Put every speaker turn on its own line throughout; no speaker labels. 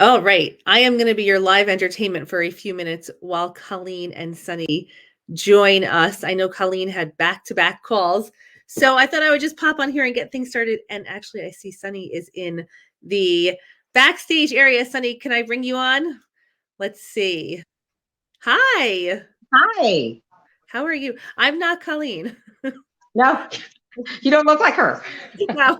All right. I am going to be your live entertainment for a few minutes while Colleen and Sunny join us. I know Colleen had back to back calls. So I thought I would just pop on here and get things started. And actually, I see Sunny is in the backstage area. Sunny, can I bring you on? Let's see. Hi.
Hi.
How are you? I'm not Colleen.
No, you don't look like her.
No,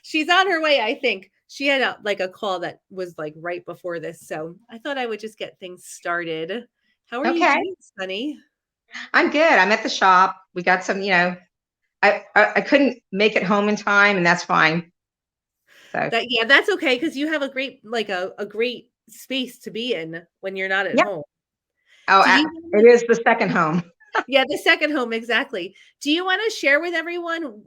she's on her way, I think. She had a call that was like right before this, so I thought I would just get things started. How are you
Okay.
doing, Sunny?
I'm good. I'm at the shop. We got some, I couldn't make it home in time, and that's fine. So
Yeah, that's okay because you have a great a great space to be in when you're not at
yeah.
home.
Oh,
Do you
it is the second home.
Yeah, the second home, exactly. Do you want to share with everyone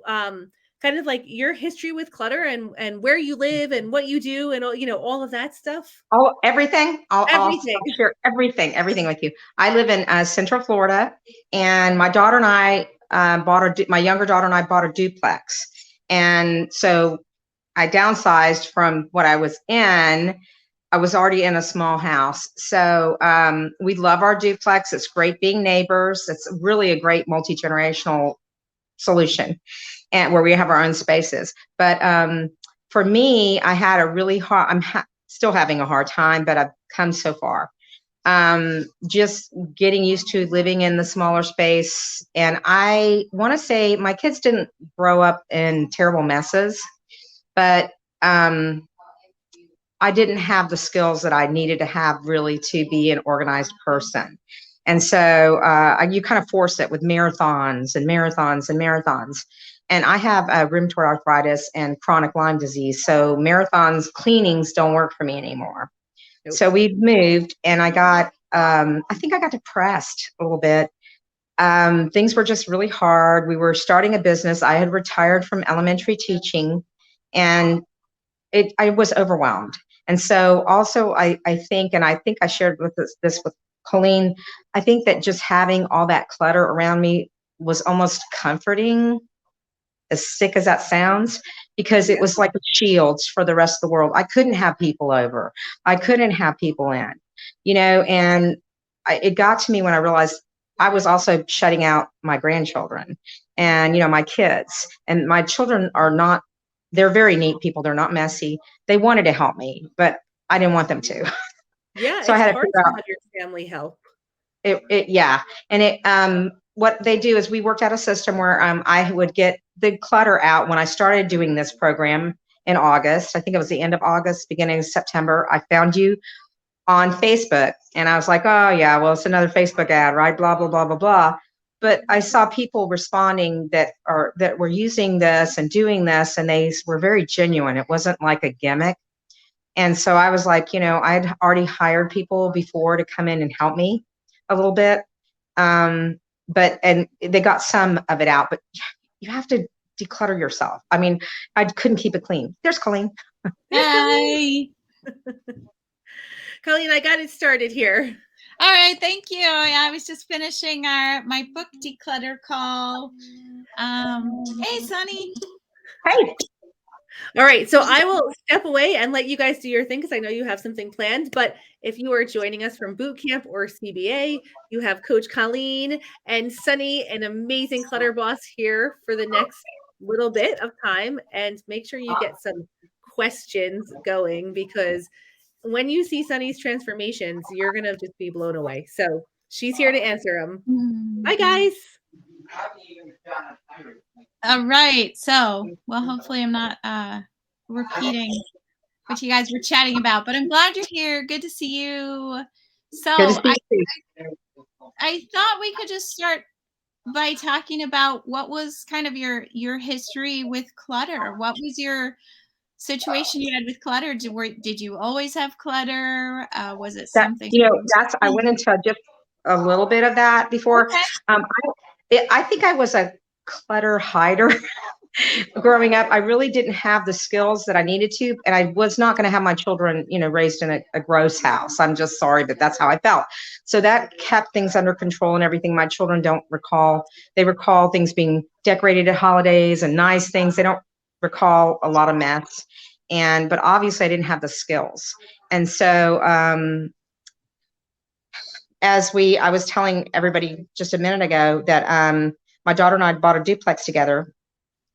kind of like your history with clutter and where you live and what you do and all of that stuff?
Oh, everything. I'll
Everything.
share everything with you. I live in Central Florida, and my daughter and I my younger daughter and I bought a duplex, and so I downsized from what I was in. I was already in a small house. So we love our duplex. It's great being neighbors. It's really a great multi-generational solution, and where we have our own spaces. But for me, I had a really hard, still having a hard time, but I've come so far. Just getting used to living in the smaller space. And I want to say my kids didn't grow up in terrible messes, but I didn't have the skills that I needed to have really to be an organized person. And so you kind of force it with marathons and marathons and marathons. And I have rheumatoid arthritis and chronic Lyme disease. So marathons, cleanings don't work for me anymore.
Nope.
So we moved, and I think I got depressed a little bit. Things were just really hard. We were starting a business. I had retired from elementary teaching, and I was overwhelmed. And so also I think, and I think I shared with this with Colleen, I think that just having all that clutter around me was almost comforting, as sick as that sounds, because it was like shields for the rest of the world. I couldn't have people over. I couldn't have people in, and it got to me when I realized I was also shutting out my grandchildren and, my kids. And my children are not, they're very neat people. They're not messy. They wanted to help me, but I didn't want them to.
Yeah,
So I
it's
had to
hard
figure
to
out
have your family help.
yeah. And what they do is we worked out a system where I would get the clutter out when I started doing this program in August. I think it was the end of August, beginning of September. I found you on Facebook, and I was like, oh yeah, well, it's another Facebook ad, right? Blah, blah, blah, blah, blah. But I saw people responding that were using this and doing this, and they were very genuine. It wasn't like a gimmick. And so I was like, I'd already hired people before to come in and help me a little bit. And they got some of it out, but you have to declutter yourself. I mean, I couldn't keep it clean. There's Colleen.
Hi.
Colleen, I got it started here.
All right, thank you. I was just finishing my book declutter call. Hey, Sunnie.
Hey.
All right, so I will step away and let you guys do your thing because I know you have something planned. But if you are joining us from boot camp or CBA, you have Coach Colleen and Sunny, an amazing clutter boss, here for the next little bit of time. And make sure you get some questions going because when you see Sunny's transformations, you're going to just be blown away. So she's here to answer them. Bye, guys.
All right. So, well, hopefully I'm not repeating what you guys were chatting about, but I'm glad you're here. Good to see you. So I thought we could just start by talking about what was kind of your history with clutter. What was your situation you had with clutter? Did you always have clutter? Was it something?
I went into just a little bit of that before.
Okay.
I think I was a clutter hider. Growing up, I really didn't have the skills that I needed to, and I was not going to have my children, raised in a gross house. I'm just sorry, but that's how I felt. So that kept things under control and everything. My children don't recall. They recall things being decorated at holidays and nice things. They don't recall a lot of mess. but obviously I didn't have the skills. And so, I was telling everybody just a minute ago that my daughter and I bought a duplex together.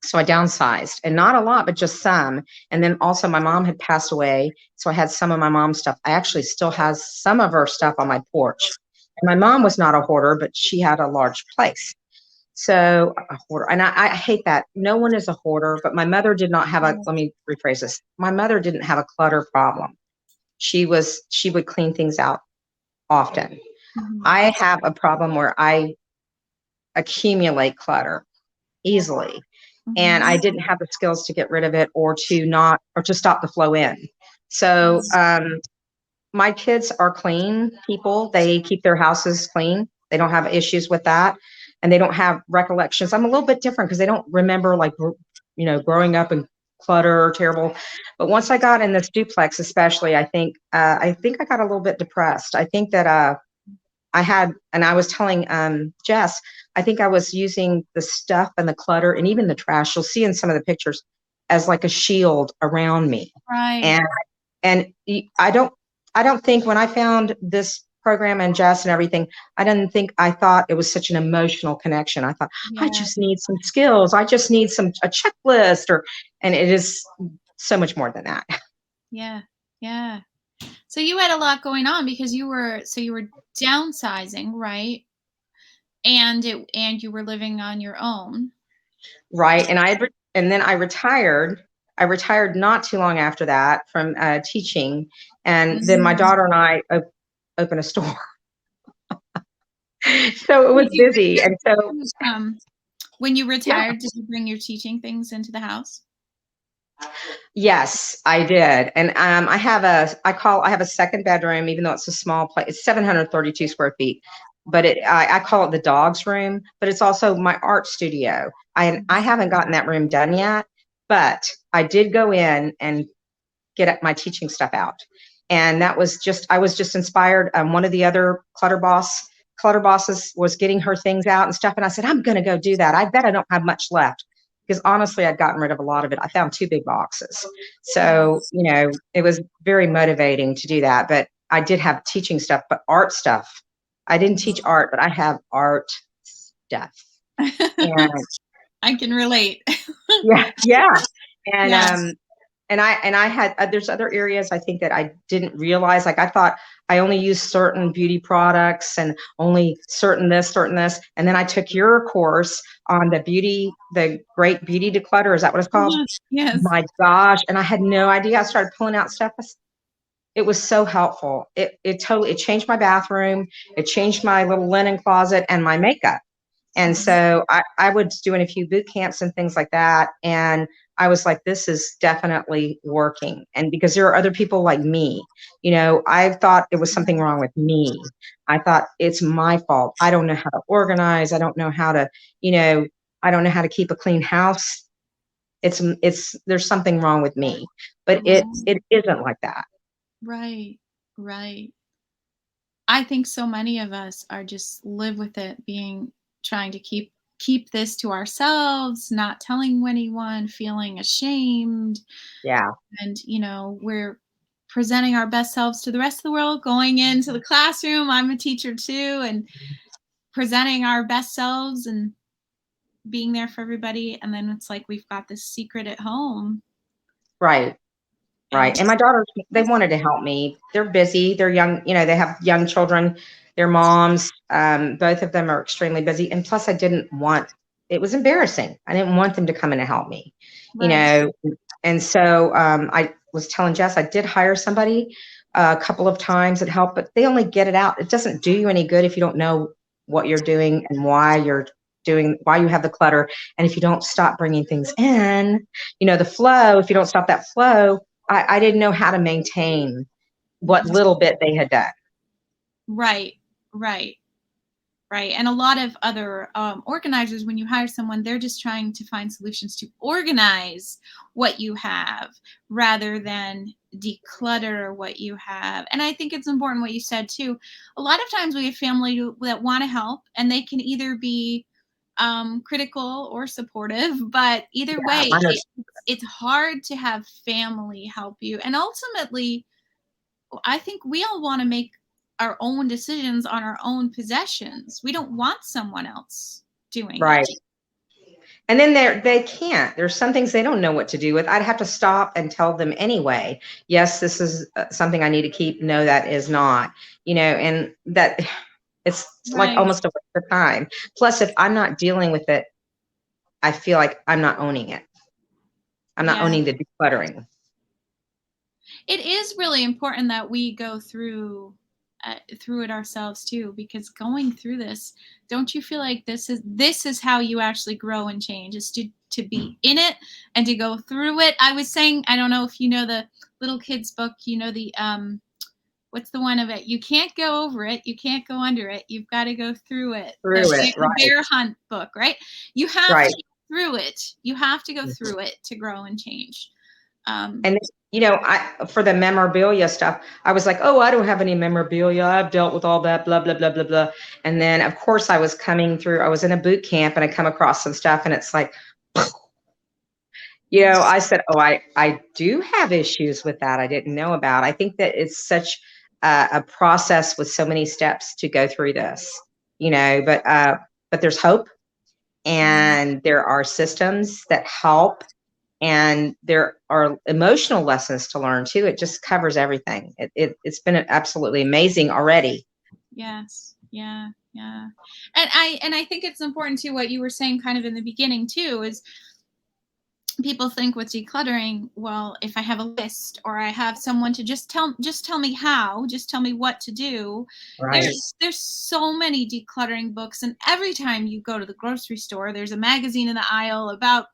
So I downsized, and not a lot, but just some. And then also my mom had passed away. So I had some of my mom's stuff. I actually still has some of her stuff on my porch. And my mom was not a hoarder, but she had a large place. So a hoarder, and I hate that. No one is a hoarder, but my mother did not have let me rephrase this. My mother didn't have a clutter problem. She would clean things out often. I have a problem where I accumulate clutter easily. And I didn't have the skills to get rid of it or to stop the flow in. So, my kids are clean people. They keep their houses clean. They don't have issues with that. And they don't have recollections. I'm a little bit different because they don't remember growing up in clutter, terrible. But once I got in this duplex, especially, I think I got a little bit depressed. I think that and I was telling Jess, I think I was using the stuff and the clutter and even the trash, you'll see in some of the pictures, as like a shield around me.
Right.
And I don't think when I found this program and Jess and everything, I thought it was such an emotional connection. I thought, I just need some skills. I just need a checklist and it is so much more than that.
Yeah. Yeah. So you had a lot going on because you were downsizing, right? And you were living on your own.
Right. And then I retired. I retired not too long after that from teaching. And then my daughter and I opened a store. So it was busy. And so
when you retired, did you bring your teaching things into the house?
Yes, I did. And I have a second bedroom, even though it's a small place. It's 732 square feet, but I call it the dog's room, but it's also my art studio. I haven't gotten that room done yet, but I did go in and get my teaching stuff out. And I was just inspired. One of the other clutter bosses was getting her things out and stuff. And I said, I'm going to go do that. I bet I don't have much left, because honestly, I'd gotten rid of a lot of it. I found 2 big boxes. So, it was very motivating to do that. But I did have teaching stuff, but art stuff. I didn't teach art, but I have art stuff. And
I can relate.
yeah. And I had, there's other areas I think that I didn't realize. Like I thought I only used certain beauty products and only certain this. And then I took your course on the Great Beauty Declutter. Is that what it's called?
Yes.
My gosh. And I had no idea. I started pulling out stuff. It was so helpful. It changed my bathroom. It changed my little linen closet and my makeup. And so I was doing a few boot camps and things like that. And I was like, this is definitely working. And because there are other people like me, I thought it was something wrong with me. I thought it's my fault. I don't know how to organize. I don't know how to, I don't know how to keep a clean house. There's something wrong with me, but it isn't like that.
Right. Right. I think so many of us are just live with it, trying to keep this to ourselves, not telling anyone, feeling ashamed.
Yeah.
And we're presenting our best selves to the rest of the world, going into the classroom. I'm a teacher too, and presenting our best selves and being there for everybody. And then it's like we've got this secret at home.
Right. Right. And my daughters, they wanted to help me. They're busy. They're young. They have young children. Their moms, both of them are extremely busy. And plus it was embarrassing. I didn't want them to come in and help me, And so I was telling Jess, I did hire somebody a couple of times that helped, but they only get it out. It doesn't do you any good if you don't know what you're doing and why you have the clutter. And if you don't stop bringing things in, the flow, if you don't stop that flow, I didn't know how to maintain what little bit they had done.
Right. And a lot of other organizers, when you hire someone, they're just trying to find solutions to organize what you have rather than declutter what you have. And I think it's important what you said too. A lot of times we have family that want to help, and they can either be critical or supportive, but either way, it's hard to have family help you. And ultimately, I think we all want to make our own decisions on our own possessions. We don't want someone else doing
Right.
it.
And then they can't. There's some things they don't know what to do with. I'd have to stop and tell them anyway. Yes, this is something I need to keep. No, that is not. And that it's like almost a waste of time. Plus, if I'm not dealing with it, I feel like I'm not owning it. I'm not owning the decluttering.
It is really important that we go through it ourselves too, because going through this, don't you feel like this is how you actually grow and change, is to be in it and to go through it? I was saying, I don't know if you know the little kids book, the what's the one of it? You can't go over it, you can't go under it, you've got to go through it. The bear hunt book, right? You have to go through it. You have to go through it to grow and change.
And for the memorabilia stuff, I was like, oh, I don't have any memorabilia. I've dealt with all that, blah, blah, blah, blah, blah. And then, of course, I was in a boot camp and I come across some stuff and it's like, I said, oh, I do have issues with that I didn't know about. I think that it's such a process with so many steps to go through this, but there's hope and there are systems that help. And there are emotional lessons to learn too. It just covers everything. It's been absolutely amazing already.
Yes. Yeah. Yeah. And I think it's important too, what you were saying kind of in the beginning too, is people think with decluttering, well, if I have a list or I have someone to just tell me how, just tell me what to do.
Right.
There's so many decluttering books, and every time you go to the grocery store, there's a magazine in the aisle about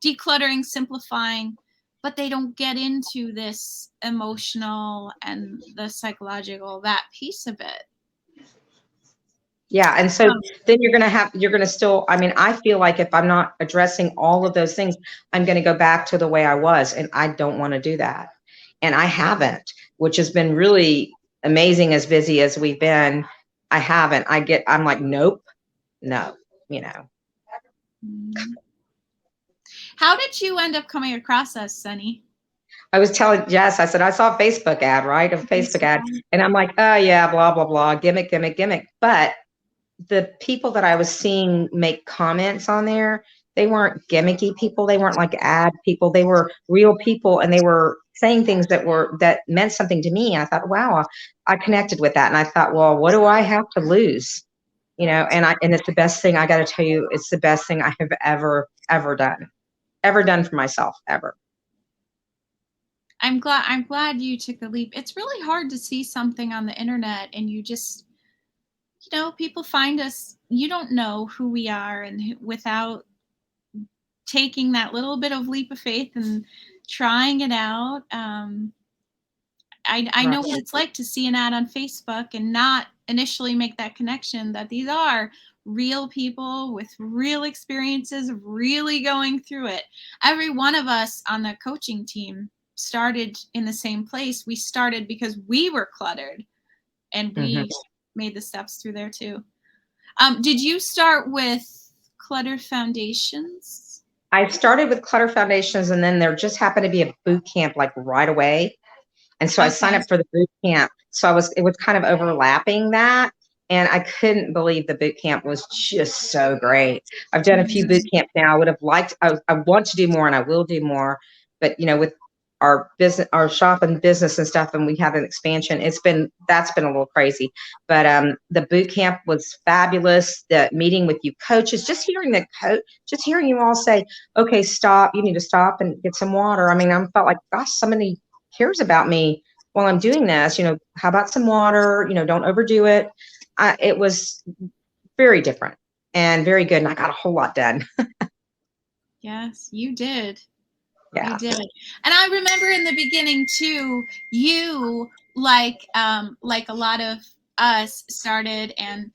decluttering, simplifying, but they don't get into this emotional and the psychological, that piece of it.
Yeah. And so then you're going to still, I feel like if I'm not addressing all of those things, I'm going to go back to the way I was, and I don't want to do that. And I haven't, which has been really amazing. As busy as we've been, I haven't. I'm like, nope, no,
How did you end up coming across us, Sunnie?
I was telling Jess, I said, I saw a Facebook ad, right? A Facebook ad. And I'm like, oh yeah, blah, blah, blah, gimmick, gimmick, gimmick. But the people that I was seeing make comments on there, they weren't gimmicky people. They weren't like ad people. They were real people, and they were saying things that meant something to me. I thought, wow, I connected with that. And I thought, well, what do I have to lose? And it's the best thing. I got to tell you, it's the best thing I have ever done for myself, ever.
I'm glad you took the leap. It's really hard to see something on the internet and you just, people find us, you don't know who we are, and without taking that little bit of leap of faith and trying it out. I know what it's like to see an ad on Facebook and not initially make that connection that these are real people with real experiences, really going through it. Every one of us on the coaching team started in the same place. We started because we were cluttered, and we made the steps through there too. Did you start with Clutter Foundations?
I started with Clutter Foundations, and then there just happened to be a boot camp like right away. And so I signed up for the boot camp. So it was kind of overlapping that. And I couldn't believe the boot camp was just so great. I've done a few boot camps now. I would have liked, I want to do more, and I will do more. But, with our business, our shop and business and stuff, and we have an expansion, that's been a little crazy. But the boot camp was fabulous. The meeting with you coaches, just hearing you all say, okay, stop, you need to stop and get some water. I felt like, gosh, somebody cares about me while I'm doing this. How about some water? Don't overdo it. It was very different and very good, and I got a whole lot done.
Yes, you did.
Yeah.
You did. And I remember in the beginning too, you like a lot of us started, and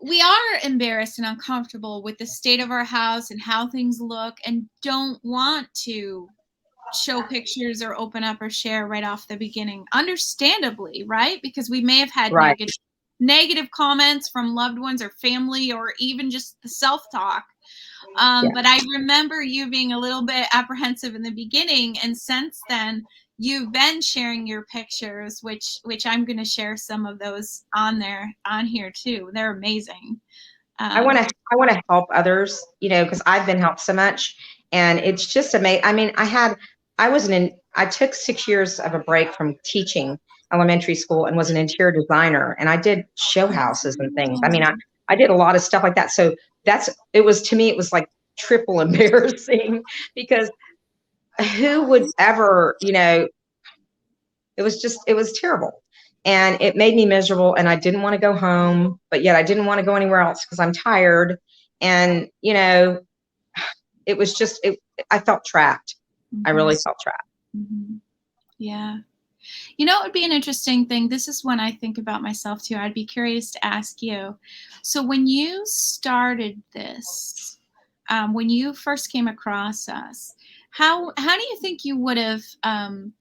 we are embarrassed and uncomfortable with the state of our house and how things look, and don't want to show pictures or open up or share right off the beginning, understandably, right? Because we may have had negative negative comments from loved ones or family, or even just the self-talk.
Yeah.
But I remember you being a little bit apprehensive in the beginning, and since then you've been sharing your pictures, which I'm going to share some of those on here too. They're amazing.
I want to help others, you know, because I've been helped so much, and it's just amazing. I mean, I took 6 years of a break from teaching elementary school and was an interior designer, and I did show houses and things. I mean, I did a lot of stuff like that. So to me, it was like triple embarrassing because who would ever, you know, it was terrible. And it made me miserable, and I didn't want to go home, but yet I didn't want to go anywhere else because I'm tired. And, you know, it was just, I felt trapped. I really felt trapped.
Yeah. You know, it would be an interesting thing. This is when I think about myself too. I'd be curious to ask you. So when you started this, when you first came across us, how do you think you would have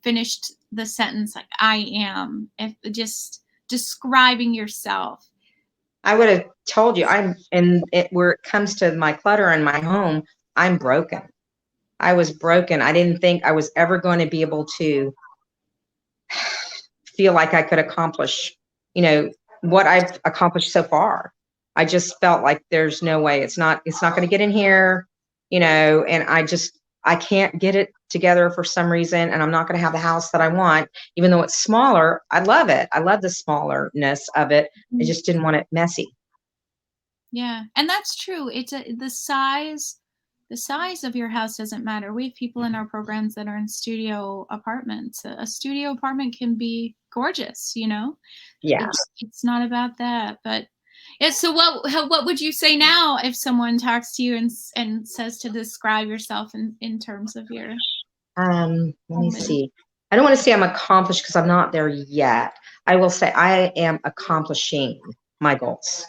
finished the sentence, like, I am, if just describing yourself?
I would have told you where it comes to my clutter in my home, I'm broken. I was broken. I didn't think I was ever going to be able to feel like I could accomplish, you know, what I've accomplished so far. I just felt like there's no way it's not going to get in here, you know, and I can't get it together for some reason, and I'm not going to have the house that I want, even though it's smaller. I love it. I love the smallerness of it. I just didn't want it messy.
Yeah, and that's true. It's the size. The size of your house doesn't matter. We have people in our programs that are in studio apartments. A studio apartment can be gorgeous, you know.
Yeah.
It's not about that. But yeah. So what would you say now if someone talks to you and says to describe yourself in terms of your?
Let me see. I don't want to say I'm accomplished because I'm not there yet. I will say I am accomplishing my goals.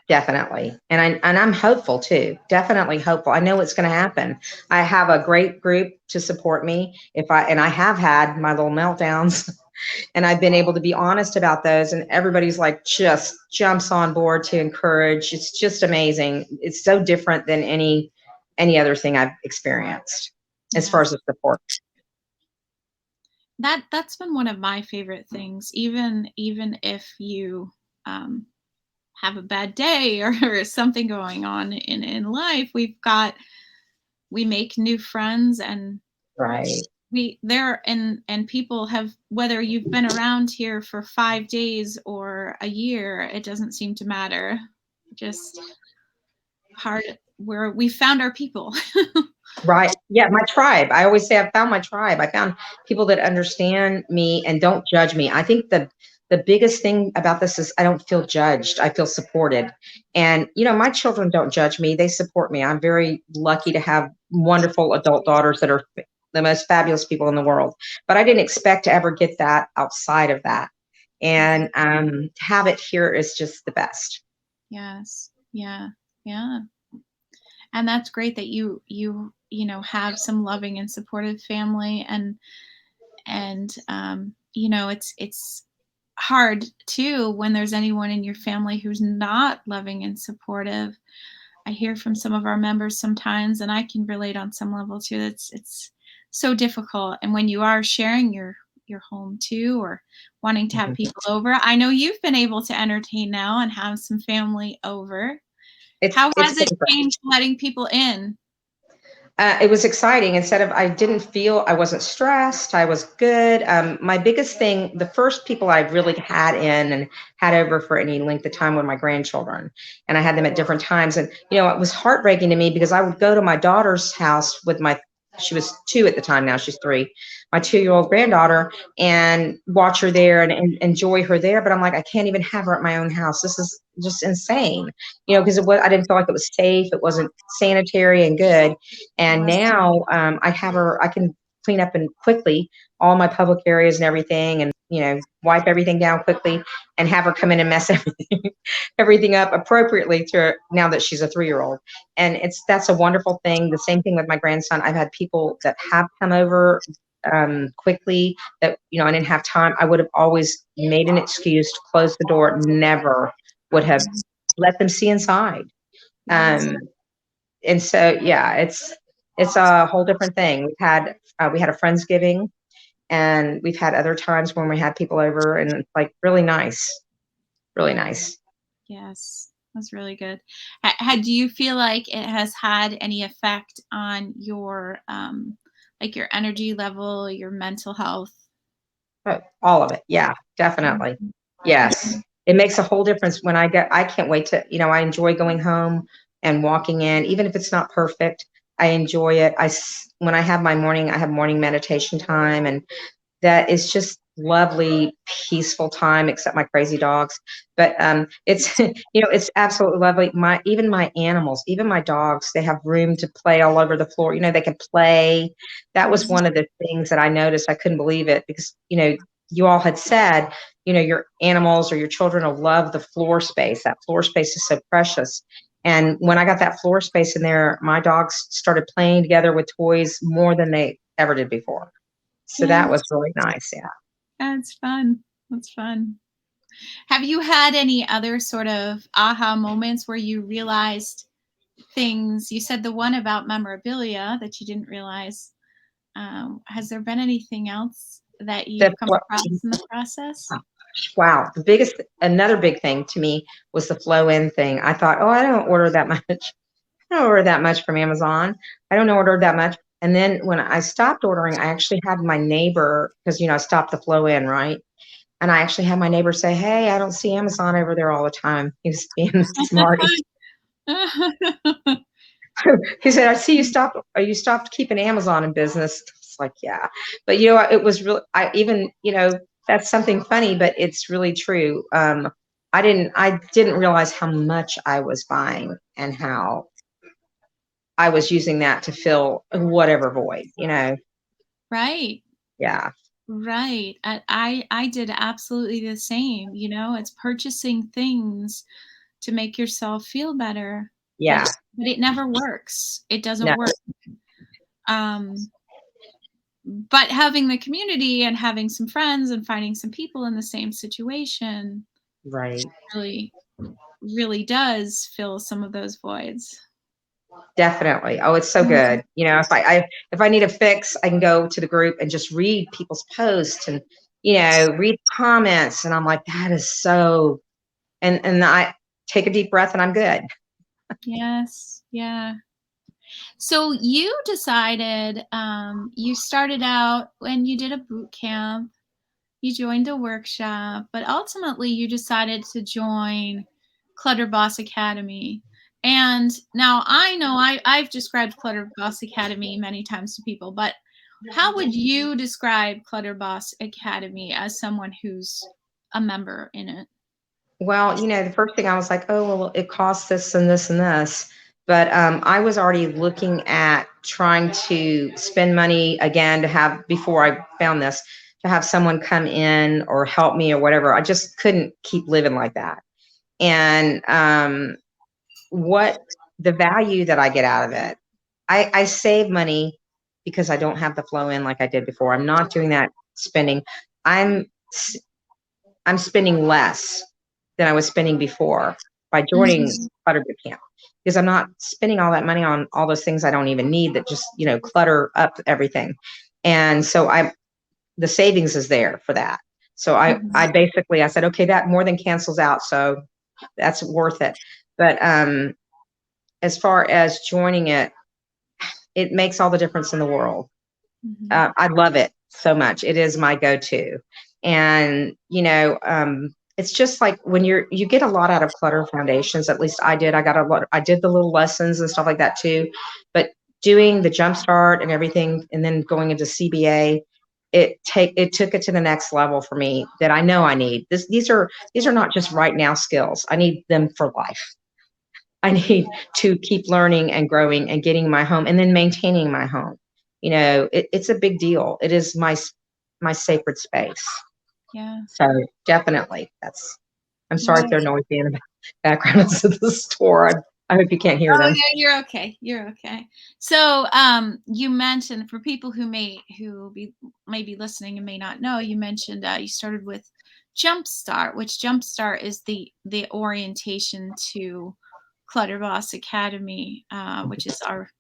Definitely. And I'm hopeful too. Definitely hopeful. I know it's going to happen. I have a great group to support me and I have had my little meltdowns and I've been able to be honest about those, and everybody's like just jumps on board to encourage. It's just amazing. It's so different than any other thing I've experienced as far as the support.
That's been one of my favorite things, even if you have a bad day or something going on in life, we make new friends, and
Right.
and people have, whether you've been around here for 5 days or a year, it doesn't seem to matter. Just hard where we found our people.
Right. Yeah, my tribe. I always say I found my tribe. I found people that understand me and don't judge me. I think the biggest thing about this is I don't feel judged. I feel supported. And, you know, my children don't judge me. They support me. I'm very lucky to have wonderful adult daughters that are the most fabulous people in the world. But I didn't expect to ever get that outside of that. And to have it here is just the best.
Yes. Yeah. Yeah. And that's great that you know, have some loving and supportive family, and you know, it's hard too when there's anyone in your family who's not loving and supportive. I hear from some of our members sometimes, and I can relate on some level too. It's so difficult, and when you are sharing your home too, or wanting to have people over, I know you've been able to entertain now and have some family over. How has it changed letting people in?
It was exciting. I wasn't stressed. I was good. My biggest thing, the first people I really had in and had over for any length of time were my grandchildren. And I had them at different times. And, you know, it was heartbreaking to me because I would go to my daughter's house with she was 2 at the time, now she's 3, my 2-year-old granddaughter, and watch her there and enjoy her there. But I'm like, I can't even have her at my own house. This is just insane, you know, because I didn't feel like it was safe. It wasn't sanitary and good. And now I can clean up and quickly all my public areas and everything, and, you know, wipe everything down quickly and have her come in and mess everything up appropriately to now that she's a 3-year-old. And that's a wonderful thing. The same thing with my grandson. I've had people that have come over quickly that, I didn't have time, I would have always made an excuse to close the door, never would have let them see inside.
Yes.
And so, yeah, it's a whole different thing. We had a Friendsgiving, and we've had other times when we had people over, and it's like really nice, really nice.
Yes, that's really good. Do you feel like it has had any effect on your like your energy level, your mental health?
All of it. Yeah, definitely.
Mhm.
Yes. It makes a whole difference when I can't wait to, I enjoy going home and walking in, even if it's not perfect. I enjoy it. When I have I have morning meditation time, and that is just lovely, peaceful time, except my crazy dogs. But it's it's absolutely lovely. Even my animals, even my dogs, they have room to play all over the floor. They can play. That was
Mhm.
one of the things that I noticed. I couldn't believe it because you all had said your animals or your children will love the floor space. That floor space is so precious. And when I got that floor space in there, my dogs started playing together with toys more than they ever did before. So that was
Yes,
really nice, yeah.
that's fun. That's fun. Have you had any other sort of aha moments where you realized things? You said the one about memorabilia that you didn't realize. Has there been anything else that
The
you've come
flo
across in the process?
Wow, another big thing to me was the flow-in thing. I thought, "Oh, I don't order that much. I don't order that much from Amazon. I don't order that much." And then when I stopped ordering, I actually had my neighbor, because, I stopped the flow-in, right? And I actually had my neighbor say, "Hey, I don't see Amazon over there all the time." He was being smart. He said, "I see you stopped keeping Amazon in business." It's like, yeah. But it was really, that's something funny, but it's really true. I didn't realize how much I was buying and how I was using that to fill whatever void.
Right.
Yeah.
Right. I did absolutely the same, it's purchasing things to make yourself feel better, but
Yeah.
but it never works. It
No,
doesn't work. Um, but having the community and having some friends and finding some people in the same situation
right.
really, really does fill some of those voids.
Definitely. Oh, it's so
Mhm.
good. If I need a fix, I can go to the group and just read people's posts and read comments, and I'm like, that is so. And I take a deep breath and I'm good.
Yes. Yeah. So you decided, you started out when you did a boot camp, you joined a workshop, but ultimately you decided to join Clutter Boss Academy. And now I know I've described Clutter Boss Academy many times to people, but how would you describe Clutter Boss Academy as someone who's a member in it?
Well, the first thing I was like, oh, well, it costs this and this and this. But I was already looking at trying to spend money again before I found this, to have someone come in or help me or whatever. I just couldn't keep living like that. And what the value that I get out of it, I save money because I don't have the flow in like I did before. I'm not doing that spending. I'm I'm spending less than I was spending before by joining
Mhm.
Clutter Boot Camp, because I'm not spending all that money on all those things I don't even need that just, clutter up everything. And so the savings is there for that. So I
Mhm.
basically, I said, okay, that more than cancels out. So that's worth it. But as far as joining it, it makes all the difference in the world.
Mhm.
I love it so much. It is my go-to. And, it's just like when you get a lot out of Clutter Foundations. At least I did. I did the little lessons and stuff like that too. But doing the jumpstart and everything, and then going into CBA, it took it to the next level for me that I know I need. These are not just right now skills. I need them for life. I need to keep learning and growing and getting my home and then maintaining my home. It's a big deal. It is my sacred space.
Yeah.
So definitely I'm sorry if
Right.
they're noisy in the background. It's at the store. I hope you can't hear
Oh
them.
yeah, you're okay. You're okay. So, you mentioned for people who may be listening and may not know, you mentioned you started with Jumpstart, which Jumpstart is the orientation to Clutter Boss Academy, which is our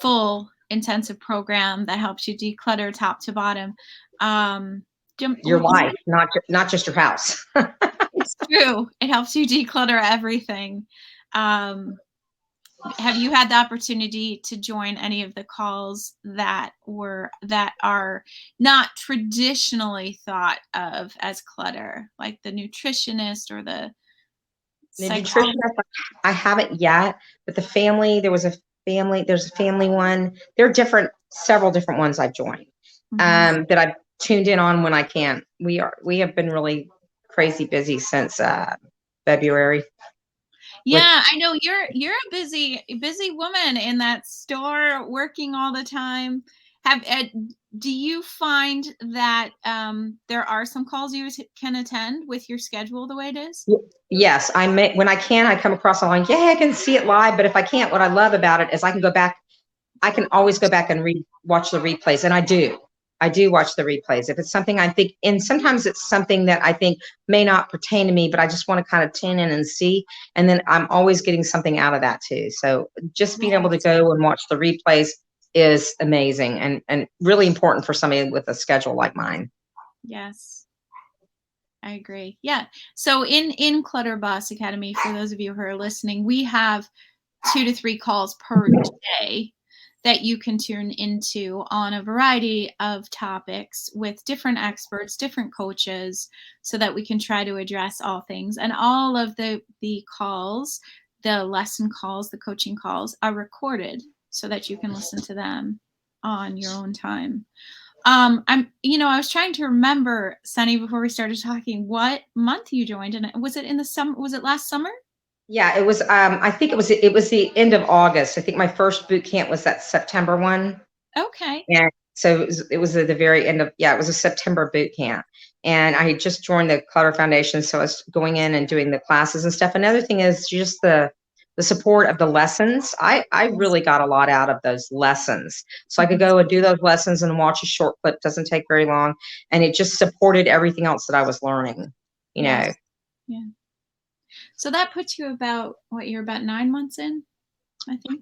full intensive program that helps you declutter top to bottom.
Your life, not just your house.
It's true. It helps you declutter everything. Um, have you had the opportunity to join any of the calls that are not traditionally thought of as clutter, like the nutritionist or the
The
psychologist?
nutritionist, I haven't yet, but there's a family one. There are several different ones I've joined, that I've tuned in on when I can. We have been really crazy busy since February.
Yeah, I know you're a busy woman in that store, working all the time. Do you find that there are some calls you can attend with your schedule the way it is?
Yes, when I can, I come across online. Yeah, I can see it live, but if I can't, what I love about it is I can go back. I can always go back and watch the replays, and I do. I do watch the replays if it's something I think, and sometimes it's something that I think may not pertain to me, but I just want to kind of tune in and see, and then I'm always getting something out of that too. So just being able to go and watch the replays is amazing and really important for somebody with a schedule like mine.
Yes, I agree. Yeah. So in Clutter Boss Academy, for those of you who are listening, we have 2 to 3 calls per day that you can tune into on a variety of topics with different experts, different coaches, so that we can try to address all things. And all of the calls, the lesson calls, the coaching calls are recorded so that you can listen to them on your own time. I was trying to remember, Sunny, before we started talking, what month you joined, and was it in the summer? Was it last summer?
Yeah, it was. I think it was the end of August. I think my first boot camp was that September one.
Okay.
And so it was at the very end of, yeah, it was a September boot camp. And I had just joined the Clutter Foundation. So I was going in and doing the classes and stuff. Another thing is just the support of the lessons. I really got a lot out of those lessons. So I could go and do those lessons and watch a short clip. Doesn't take very long. And it just supported everything else that I was learning, you know.
Yeah. So that puts you you're about 9 months in, I think.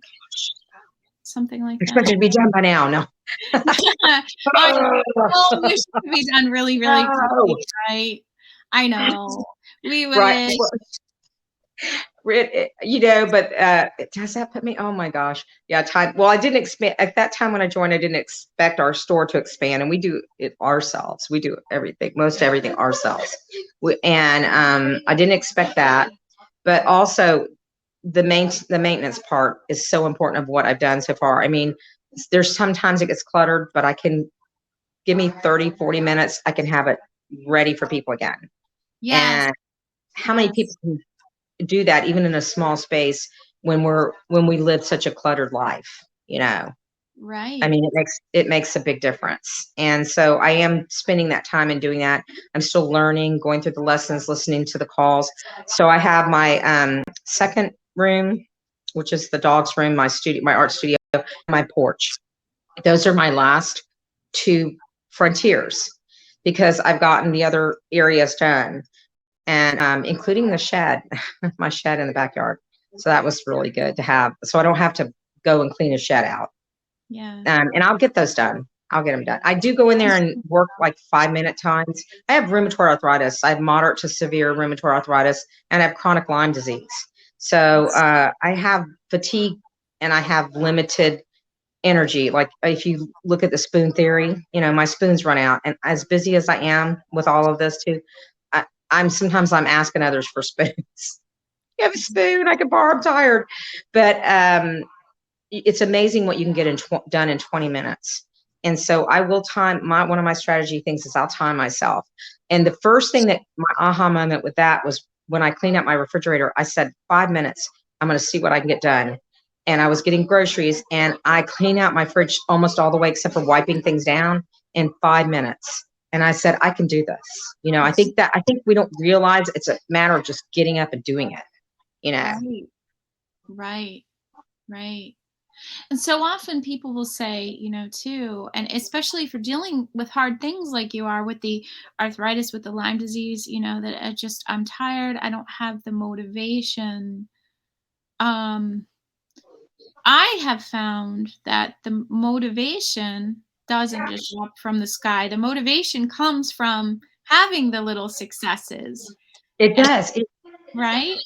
Something like that.
Expected to be done by now. No.
I wish it could be done really, really quickly, right? I know. We
Right.
wish.
But does that put me? Oh my gosh. Yeah. Time. Well, I didn't expect at that time when I joined, I didn't expect our store to expand, and we do it ourselves. We do most everything ourselves. I didn't expect that, but also the maintenance part is so important of what I've done so far. I mean, there's sometimes it gets cluttered, but I can give me 30, 40 minutes. I can have it ready for people again.
Yes.
And how many people can do that even in a small space when we live such a cluttered life, you know?
Right.
I mean, it makes a big difference. And so I am spending that time and doing that. I'm still learning, going through the lessons, listening to the calls. So I have my second room, which is the dog's room, my art studio, my porch. Those are my last 2 frontiers because I've gotten the other areas done, and including the shed, my shed in the backyard. So that was really good to have. So I don't have to go and clean a shed out.
Yeah.
And I'll get those done. I'll get them done. I do go in there and work like 5-minute times. I have rheumatoid arthritis. I have moderate to severe rheumatoid arthritis, and I have chronic Lyme disease. So I have fatigue and I have limited energy. Like if you look at the spoon theory, my spoons run out. And as busy as I am with all of this too, I'm asking others for spoons. You have a spoon I can borrow? I'm tired. But it's amazing what you can get done in 20 minutes. And so I will time one of my strategy things is I'll time myself. And the first thing that my aha moment with that was when I cleaned out my refrigerator, I said 5 minutes, I'm going to see what I can get done. And I was getting groceries and I cleaned out my fridge almost all the way except for wiping things down in 5 minutes. And I said, I can do this. I think we don't realize it's a matter of just getting up and doing it,
Right. Right. Right. And so often people will say, too, and especially if you're dealing with hard things like you are with the arthritis, with the Lyme disease, that I'm tired. I don't have the motivation. Um, I have found that the motivation doesn't just drop from the sky. The motivation comes from having the little successes,
It
and
does.
right?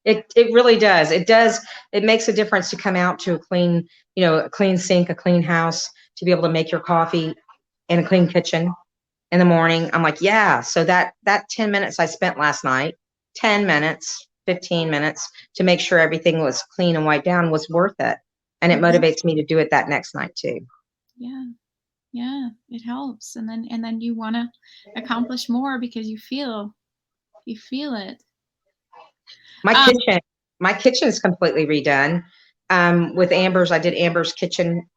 It really does. It does. It makes a difference to come out to a clean, a clean sink, a clean house, to be able to make your coffee in a clean kitchen in the morning. I'm like, yeah. So that 10 minutes I spent last night, 10 minutes, 15 minutes to make sure everything was clean and wiped down was worth it. And it
Mhm.
motivates me to do it that next night too.
Yeah. Yeah, it helps, and then you wanna accomplish more because you feel it.
My
Um,
kitchen, my kitchen is completely redone. With Amber's, I did Amber's kitchen.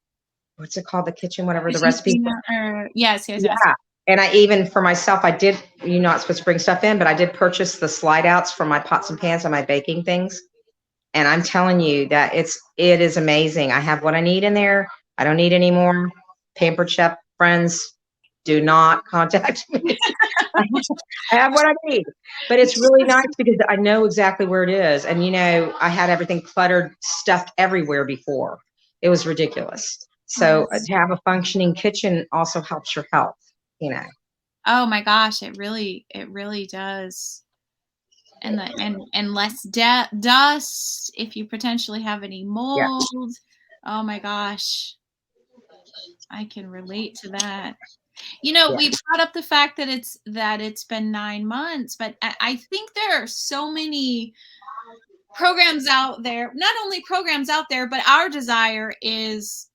What's it called? The kitchen, whatever the recipe.
Christina or yes, yes, yes.
Yeah. And I even for myself, I did, you're not supposed to bring stuff in, but I did purchase the slide outs for my pots and pans and my baking things. And I'm telling you that it is amazing. I have what I need in there. I don't need any more. Pampered Chef friends, do not contact me. I have what I need. But it's really nice because I know exactly where it is. And I had everything cluttered, stuffed everywhere before. It was ridiculous. So
Yes.
to have a functioning kitchen also helps your health, you know.
Oh my gosh, it really does. And less dust, if you potentially have any
Yeah.
mold. Oh my gosh, I can relate to that.
Yeah.
We brought up the fact that it's been 9 months, but I think there are so many programs out there, not only programs out there, but our desire is,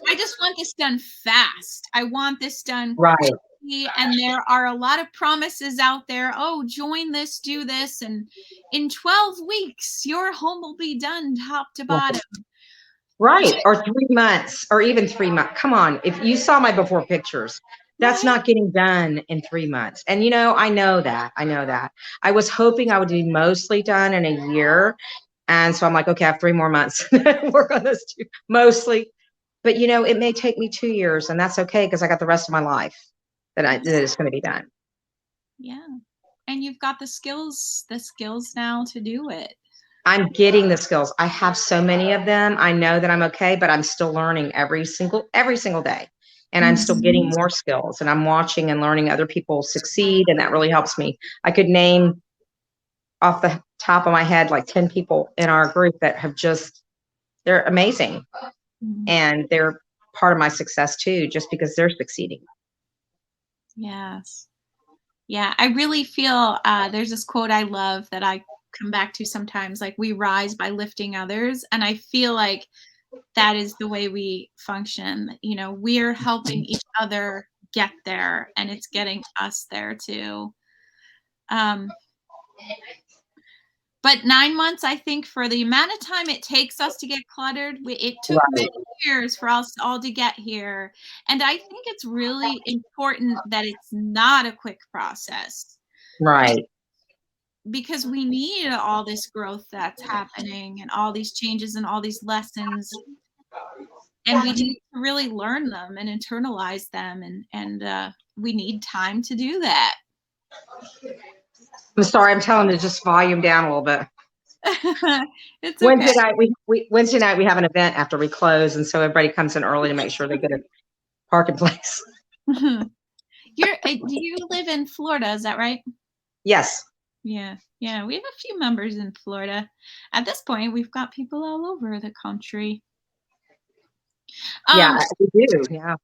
I just want this done fast. I want this done
Right.
quickly. And there are a lot of promises out there. Oh, join this, do this. And in 12 weeks, your home will be done top to bottom.
Right. Or 3 months or even 3 months. Come on. If you saw my before pictures, that's
Right.
not getting done in 3 months. And I know that. I know that. I was hoping I would be mostly done in a year. And so I'm like, okay, I have 3 more months to work on this too, mostly. But it may take me 2 years, and that's okay because I got the rest of my life that
Yes.
is going to be done.
Yeah. And you've got the skills now to do it.
I'm getting the skills. I have so many of them. I know that I'm okay, but I'm still learning every single day. And I'm still getting
Mhm.
more skills, and I'm watching and learning other people succeed, and that really helps me. I could name off the top of my head like 10 people in our group that they're amazing,
Mhm.
and they're part of my success too, just because they're succeeding.
Yes. Yeah, I really feel there's this quote I love that I come back to sometimes, like, we rise by lifting others. And I feel like that is the way we function. We're helping each other get there, and it's getting us there too. Um, but 9 months, I think, for the amount of time it takes us to get cluttered, it took many
Right.
years for us all to get here. And I think it's really important that it's not a quick process,
Right.
because we need all this growth that's happening and all these changes and all these lessons, and we need to really learn them and internalize them, and we need time to do that.
I'm sorry. I'm telling them to just volume down a little bit.
It's okay.
Wednesday night we have an event after we close, and so everybody comes in early to make sure they get a parking place.
Do you live in Florida, is that right?
Yes.
Yeah, yeah, we have a few members in Florida. At this point, we've got people all over the country.
Yeah,
um
we do. Yeah.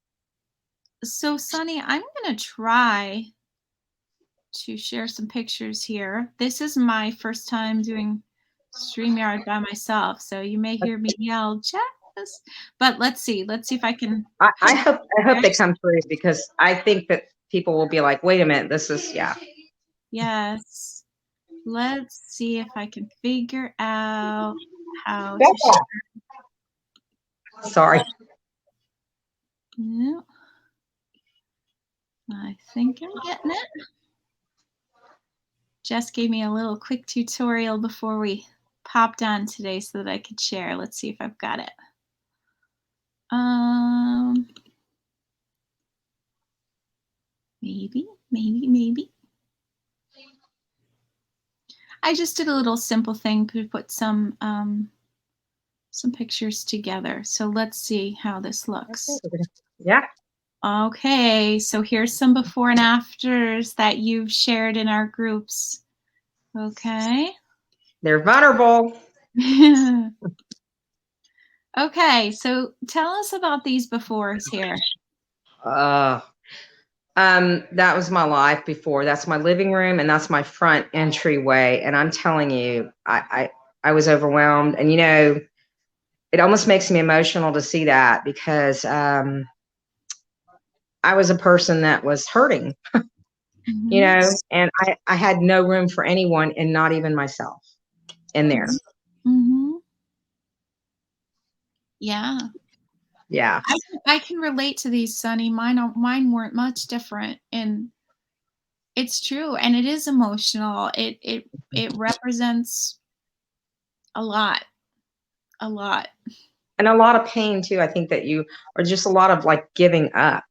so Sunny, I'm gonna try to share some pictures here. This is my first time doing StreamYard by myself, so you may hear me yell, "Jess," but let's see. Let's see if I can
I
put
hope
there.
they come through because I think that people will be like, wait a minute, this is yeah.
Yes. Let's see if I can figure out how to share.
Yeah. Sorry.
No, I think I'm getting it. Jess gave me a little quick tutorial before we popped on today so that I could share. Let's see if I've got it. Maybe. I just did a little simple thing to put some pictures together. So let's see how this looks.
Yeah.
Okay, so here's some before and afters that you've shared in our groups. Okay.
They're vulnerable.
Okay, so tell us about these befores here.
That was my life before. That's my living room, and that's my front entryway. And I'm telling you, I was overwhelmed. And it almost makes me emotional to see that, because I was a person that was hurting, and I had no room for anyone, and not even myself in there.
Yeah.
Yeah.
I can relate to these, Sunnie. Mine weren't much different, and it's true, and it is emotional. It represents a lot, and
a lot of pain too. I think that you are just a lot of like giving up.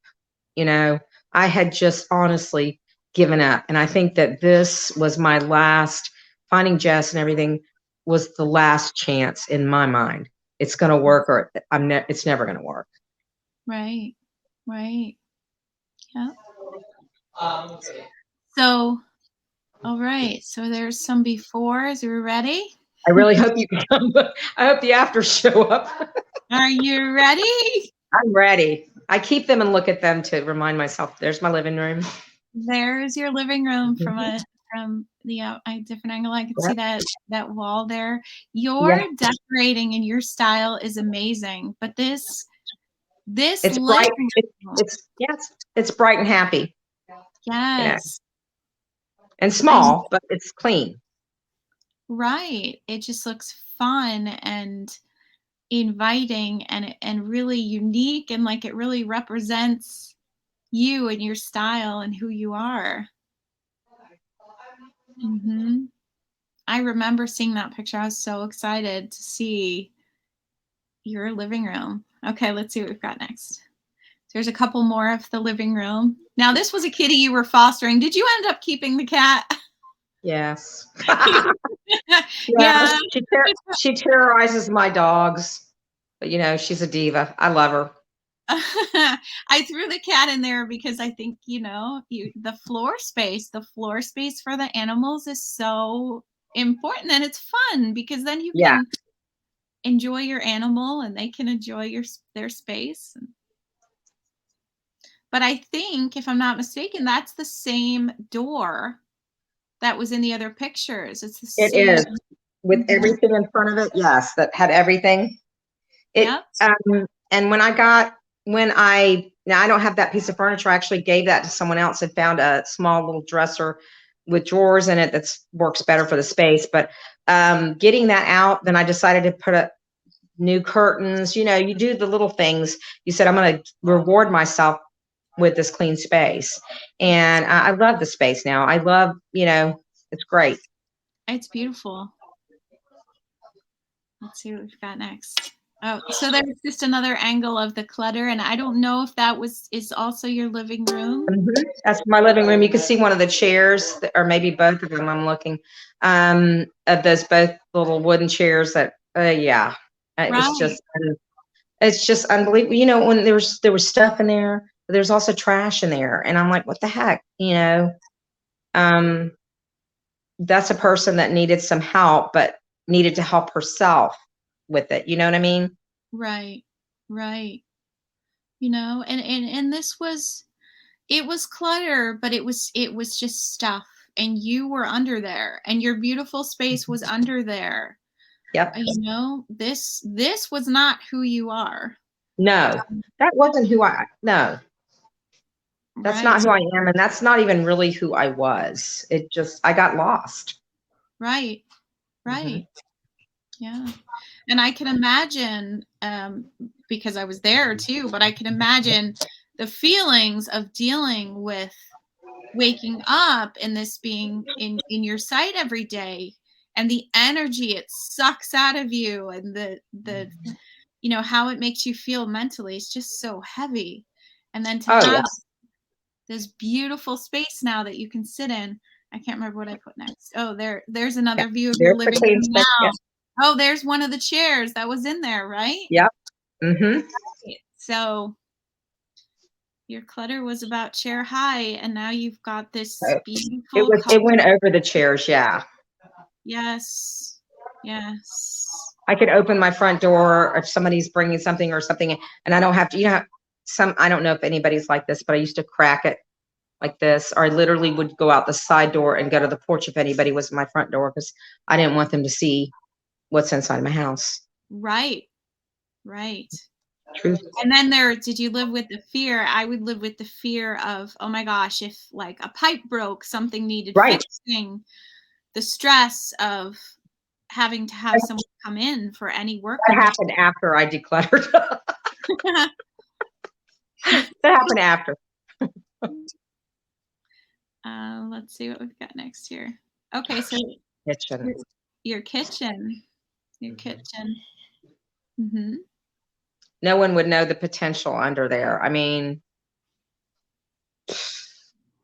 I had just honestly given up, and I think that this was my last. Finding Jess and everything was the last chance in my mind. It's going to work, or it's never going to work.
Right. Yeah. So, all right. So there's some befores. Are you ready?
I really hope you come. I hope the afters show up.
Are you ready?
I'm ready. I keep them and look at them to remind myself. There's my living room.
There's your living room from the different angle. I can see that wall there. Your decorating and your style is amazing, but this
it's bright. It's bright and happy.
Yes.
And small, but it's clean.
Right. It just looks fun and inviting and really unique, and like it really represents you and your style and who you are. I remember seeing that picture. I was so excited to see your living room. Okay, let's see what we've got next. There's a couple more of the living room. Now, this was a kitty you were fostering. Did you end up keeping the cat?
Yes.
Yeah.
She terrorizes my dogs, but she's a diva. I love her.
I threw the cat in there because I think, the floor space for the animals is so important, and it's fun because then you can enjoy your animal and they can enjoy their space. But I think, if I'm not mistaken, that's the same door that was in the other pictures. It's the same.
It is, with everything in front of it. Yes, that had everything. And now I don't have that piece of furniture. I actually gave that to someone else and found a small little dresser with drawers in it that works better for the space. But getting that out, then I decided to put up new curtains. You do the little things. You said, I'm going to reward myself with this clean space. And I love the space now. I love, it's great.
It's beautiful. Let's see what we've got next. Oh, so there's just another angle of the clutter, and I don't know if that is also your living room.
That's my living room. You can see one of the chairs, or maybe both of them. I'm looking of those both little wooden chairs. It's just unbelievable. When there was stuff in there, but there's also trash in there, and I'm like, what the heck, That's a person that needed some help, but needed to help herself with it. You know what I mean?
Right. And this was, it was clutter, but it was just stuff, and you were under there, and your beautiful space was under there.
Yep.
This was not who you are.
No, that wasn't no. That's not who I am, and that's not even really who I was. I got lost.
Right. Yeah. And I can imagine, because I was there too, but I can imagine the feelings of dealing with waking up and this being in your sight every day, and the energy it sucks out of you, and the you know, how it makes you feel mentally is just so heavy. And then to
Oh yeah.
have this beautiful space now that you can sit in. I can't remember what I put next. Oh, there's
Yeah.
another view of your
There's the
living
clean
room
space. Yeah.
now. Oh, there's one of the chairs that was in there, right?
Yep. Mm-hmm.
So your clutter was about chair high, and now you've got this beautiful
It went over the chairs. Yeah.
Yes. Yes.
I could open my front door if somebody's bringing something or something, and I don't have to, you know, I don't know if anybody's like this, but I used to crack it like this, or I literally would go out the side door and go to the porch if anybody was at my front door, because I didn't want them to see what's inside my house.
Right. Right.
Truth.
And then did you live with the fear? I would live with the fear of, oh my gosh, if like a pipe broke, something needed
Right.
fixing, the stress of having to have someone come in for any work.
That happened after I decluttered. That happened after.
Let's see what we've got next here. Okay, so
Kitchen.
your kitchen. Your kitchen. Mm-hmm.
No one would know the potential under there. I mean,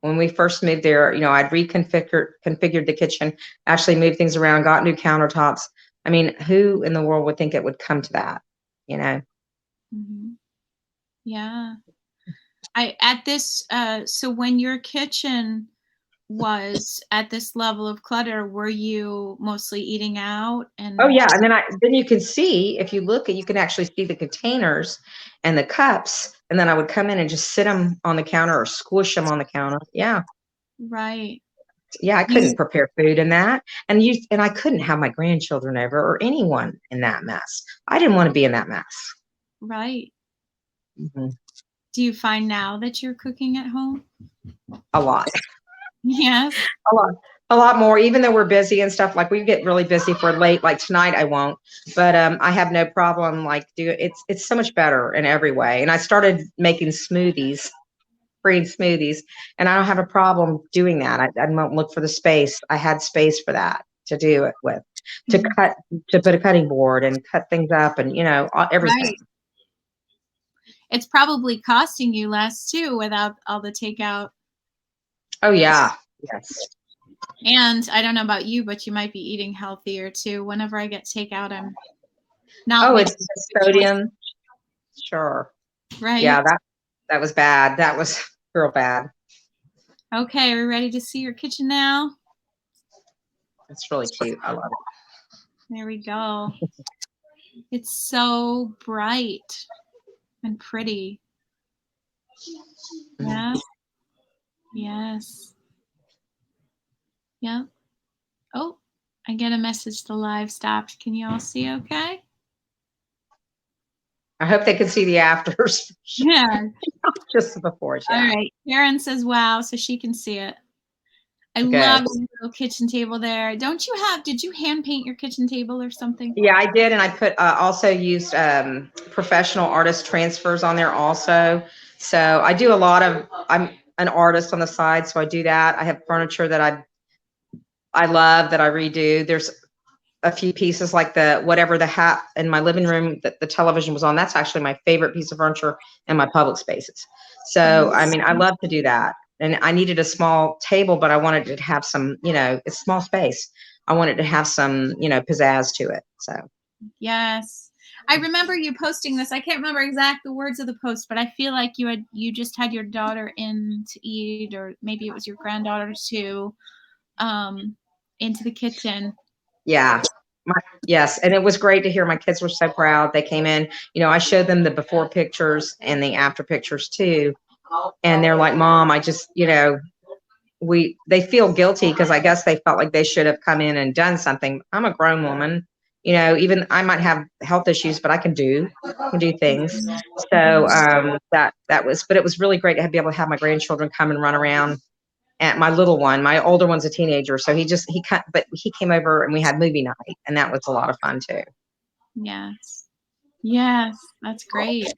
when we first moved there, you know, I'd configured the kitchen, actually moved things around, got new countertops. I mean, who in the world would think it would come to that, you know?
Mm-hmm. Yeah. So when your kitchen was at this level of clutter, were you mostly eating out? And
Oh yeah, and then you can see, if you look at, you can actually see the containers and the cups, and then I would come in and just sit them on the counter or squish them on the counter. Yeah.
right.
Yeah, I couldn't prepare food in that. And I couldn't have my grandchildren over or anyone in that mess. I didn't want to be in that mess.
Right.
Mm-hmm.
Do you find now that you're cooking at home?
A lot.
Yes.
A lot more, even though we're busy and stuff. Like we get really busy for late, like tonight I won't, but I have no problem like it's so much better in every way. And I started making smoothies, green smoothies, and I don't have a problem doing that. I don't look for the space. I had space for that to do it with, to put a cutting board and cut things up, and you know, everything.
Right. It's probably costing you less too without all the takeout.
Oh yeah. Yes.
And I don't know about you, but you might be eating healthier too. Whenever I get takeout, I'm not.
Oh, it's sodium. Sure.
Right.
Yeah, that was bad. That was real bad.
Okay, are we ready to see your kitchen now?
It's really cute. I love it.
There we go. It's so bright and pretty. Yeah. Yes. Yep. Oh, I get a message. The live stopped. Can you all see okay?
I hope they can see the afters.
Yeah.
Just before. Yeah.
All right. Karen says, wow, so she can see it. I
Good.
love your little kitchen table there. Did you hand paint your kitchen table or something?
Yeah, I did. And I also used professional artist transfers on there also. So I do I'm an artist on the side, so I do that. I have furniture that I love that I redo. There's a few pieces like whatever the hat in my living room that the television was on. That's actually my favorite piece of furniture in my public spaces. So, I mean, I love to do that. And I needed a small table, but I wanted it to have some, you know, it's small space. I wanted to have some, you know, pizzazz to it. So.
Yes. I remember you posting this. I can't remember the words of the post, but I feel like you just had your daughter in to eat, or maybe it was your granddaughter too, into the kitchen.
Yeah. Yes. And it was great to hear. My kids were so proud. They came in, you know, I showed them the before pictures and the after pictures too. And they're like, Mom, I just, you know, they feel guilty because I guess they felt like they should have come in and done something. I'm a grown woman, you know, even I might have health issues, but I can do things. So but it was really great to be able to have my grandchildren come and run around. And my little one, my older one's a teenager, so he came over and we had movie night, and that was a lot of fun too.
Yes. Yes, that's great.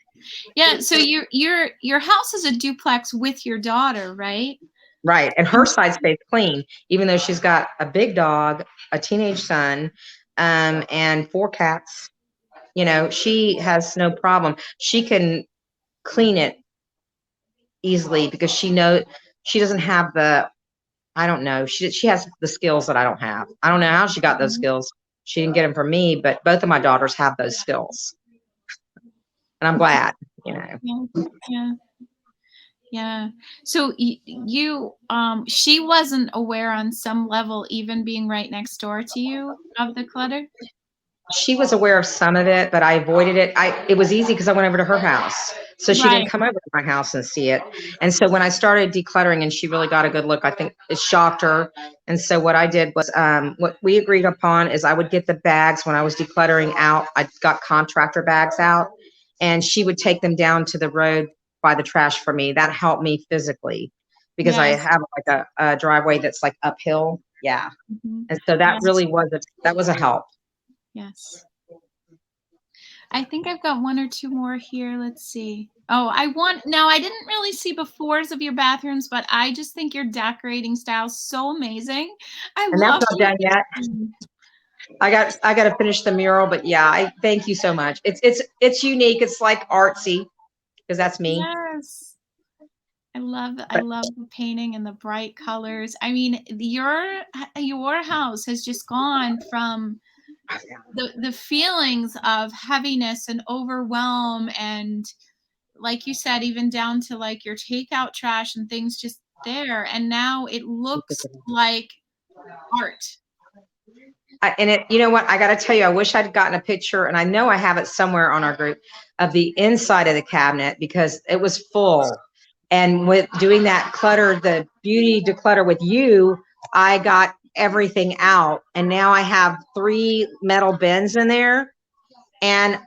Yeah, so your house is a duplex with your daughter, right?
Right. And her side stays clean, even though she's got a big dog, a teenage son, and 4 cats. You know, she has no problem. She can clean it easily because she doesn't have the, I don't know. She has the skills that I don't have. I don't know how she got those skills. She didn't get them from me, but both of my daughters have those skills. And I'm glad, you know.
Yeah. Yeah. Yeah. So she wasn't aware on some level, even being right next door to you, of the clutter?
She was aware of some of it, but I avoided it. It was easy because I went over to her house. So she
Right.
didn't come over to my house and see it. And so when I started decluttering and she really got a good look, I think it shocked her. And so what I did was, what we agreed upon is I would get the bags when I was decluttering out. I got contractor bags out and she would take them down to the road by the trash for me. That helped me physically because I
Yes.
have like a driveway that's like uphill. Yeah.
Mm-hmm.
And so that
Yes.
really that was a help.
Yes. I think I've got 1 or 2 more here. Let's see. Oh, I didn't really see befores of your bathrooms, but I just think your decorating style is so amazing. I
And that's
love
not done yet. I got to finish the mural, but yeah, I thank you so much. It's unique. It's like artsy because that's me.
Yes. I love the painting and the bright colors. I mean, your house has just gone from the feelings of heaviness and overwhelm, and like you said, even down to like your takeout trash and things just there, and now it looks like art.
You know what? I got to tell you, I wish I'd gotten a picture, and I know I have it somewhere on our group of the inside of the cabinet because it was full. And with doing that clutter, the beauty declutter with you, I got everything out, and now I have 3 metal bins in there, and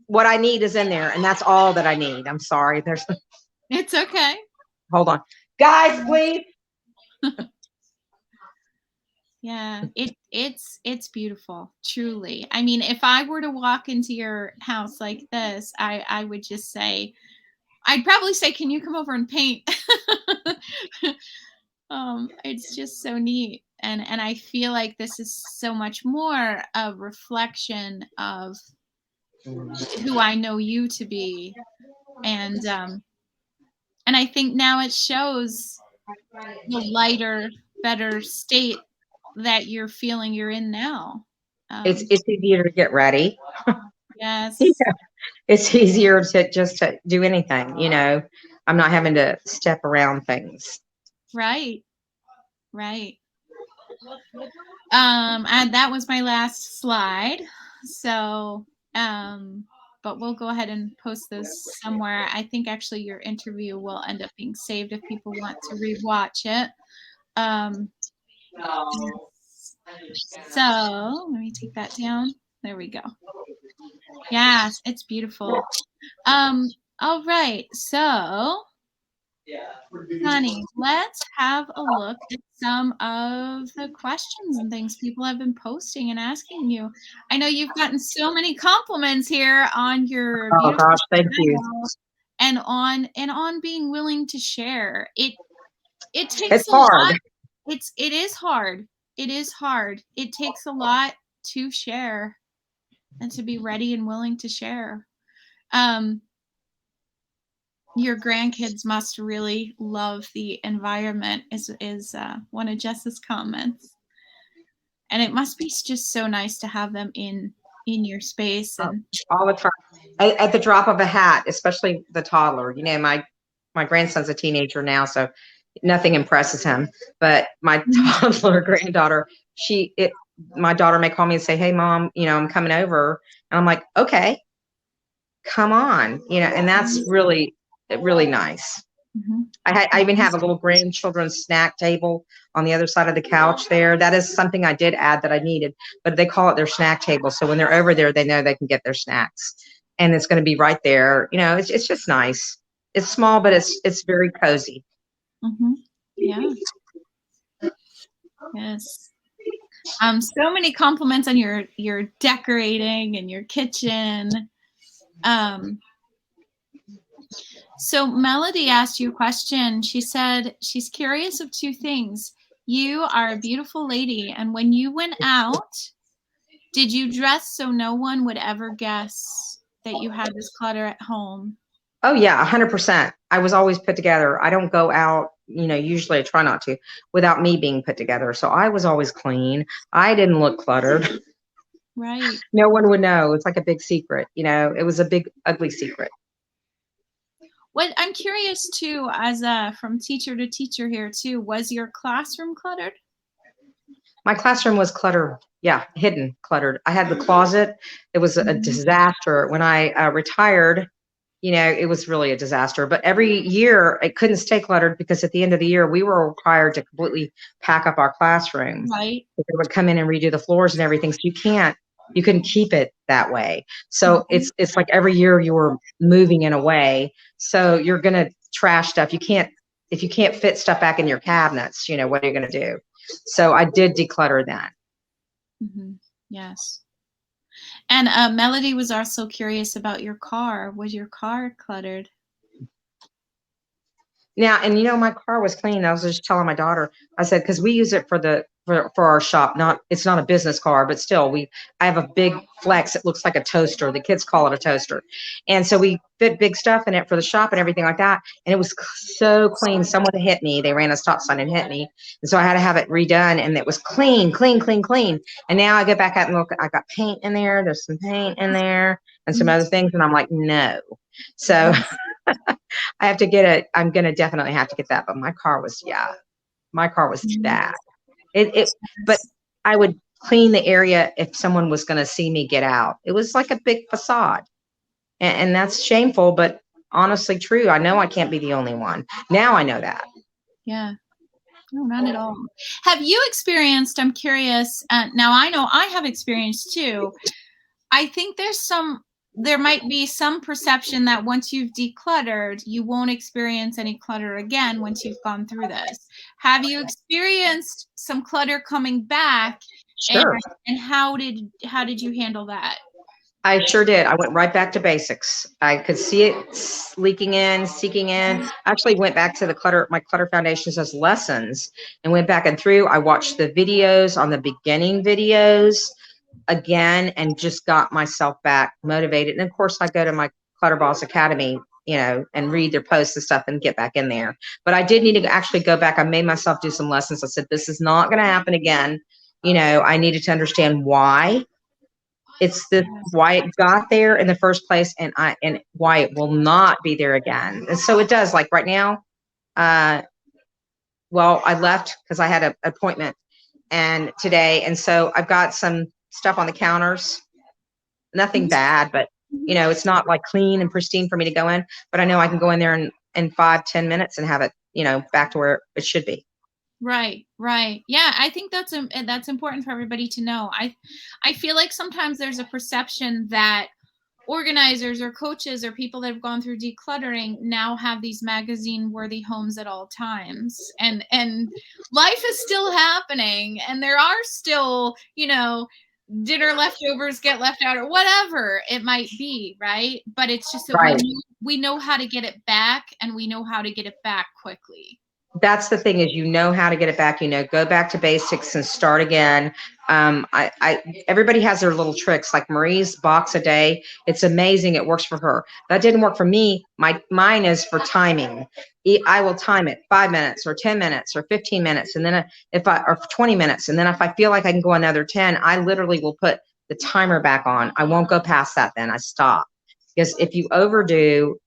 what I need is in there, and that's all that I need. I'm sorry.
It's okay.
Hold on, guys, please.
Yeah, it's beautiful, truly. I mean, if I were to walk into your house like this, I would just say, I'd probably say, "Can you come over and paint?" It's just so neat, and I feel like this is so much more a reflection of who I know you to be, and I think now it shows the lighter, better state that you're feeling you're in now.
It's easier to get ready.
Yes.
Yeah. It's easier to do anything, you know. I'm not having to step around things.
Right. Right. And that was my last slide. So, but we'll go ahead and post this somewhere. I think actually your interview will end up being saved if people want to rewatch it. So let me take that down. There we go. Yes, it's beautiful. All right. So, Sunnie, let's have a look at some of the questions and things people have been posting and asking you. I know you've gotten so many compliments here on your
Oh
beautiful
gosh, thank you.
style and on being willing to share. It takes
It's
a
hard.
lot. It is hard. It is hard. It takes a lot to share and to be ready and willing to share. Your grandkids must really love the environment, is one of Jess's comments, and it must be just so nice to have them in your space. And
All the time. At the drop of a hat, especially the toddler. You know, my grandson's a teenager now, so nothing impresses him. But my toddler granddaughter, my daughter may call me and say, "Hey, mom, you know, I'm coming over," and I'm like, "Okay, come on," you know, and that's really nice.
Mhm.
I even have a little grandchildren's snack table on the other side of the couch there. That is something I did add that I needed, but they call it their snack table. So when they're over there, they know they can get their snacks, and it's going to be right there. You know, it's just nice. It's small, but it's very cozy.
Mhm. Yeah. Yes. So many compliments on your decorating and your kitchen. So Melody asked you a question. She said she's curious of two things. You are a beautiful lady, and when you went out, did you dress so no one would ever guess that you had this clutter at home?
Oh yeah, 100%. I was always put together. I don't go out, usually I try not to, without me being put together. So I was always clean. I didn't look cluttered.
Right.
No one would know. It's like a big secret, it was a big, ugly secret.
What I'm curious too, as from teacher to teacher here too, was your classroom cluttered?
My classroom was cluttered. Yeah, hidden, cluttered. I had the closet. It was a disaster. When I retired, it was really a disaster. But every year it couldn't stay cluttered because at the end of the year we were required to completely pack up our classroom.
Right.
They would come in and redo the floors and everything. So you couldn't keep it that way. So it's like every year you were moving in a way. So you're gonna trash stuff. If you can't fit stuff back in your cabinets, what are you gonna do? So I did declutter that.
Yes. And Melody was also curious about your car. Was your car cluttered?
Now, and my car was clean. I was just telling my daughter, I said, because we use it for our shop. It's not a business car, but still, I have a big Flex. It looks like a toaster. The kids call it a toaster, and so we fit big stuff in it for the shop and everything like that. And it was so clean. Someone hit me. They ran a stop sign and hit me, and so I had to have it redone. And it was clean, clean, clean, clean. And now I go back out and look. I got paint in there. There's some paint in there and some other things, and I'm like, no. So. I have to get it. I'm going to definitely have to get that. But my car was bad. But I would clean the area if someone was going to see me get out. It was like a big facade. And that's shameful, but honestly true. I know I can't be the only one. Now I know that.
Yeah. No, not at all. Have you experienced, I'm curious, now I know I have experienced too. I think there might be some perception that once you've decluttered, you won't experience any clutter again once you've gone through this. Have you experienced some clutter coming back?
Sure.
And how did you handle that?
I sure did. I went right back to basics. I could see it leaking in, seeking in. I actually went back to my Clutter Foundations as lessons and went back and through. I watched the videos on the beginning videos again and just got myself back motivated. And of course I go to my Clutter Boss Academy, and read their posts and stuff and get back in there. But I did need to actually go back. I made myself do some lessons. I said, this is not going to happen again. I needed to understand why why it got there in the first place and why it will not be there again. And so it does, like right now, well, I left because I had an appointment today. And so I've got some stuff on the counters, nothing bad, but it's not like clean and pristine for me to go in, but I know I can go in there in 5-10 minutes and have it, back to where it should be.
Right. Yeah, I think that's important for everybody to know. I feel like sometimes there's a perception that organizers or coaches or people that have gone through decluttering now have these magazine-worthy homes at all times, and life is still happening, and there are still, dinner leftovers get left out or whatever it might be, right? But it's just that
Right.
we know how to get it back, and we know how to get it back quickly.
That's the thing, is how to get it back, go back to basics and start again. Everybody has their little tricks, like Marie's box a day. It's amazing. It works for her. That didn't work for me. Mine is for timing. I will time it 5 minutes or 10 minutes or 15 minutes. And then or 20 minutes. And then if I feel like I can go another 10, I literally will put the timer back on. I won't go past that. Then I stop, because if you overdo,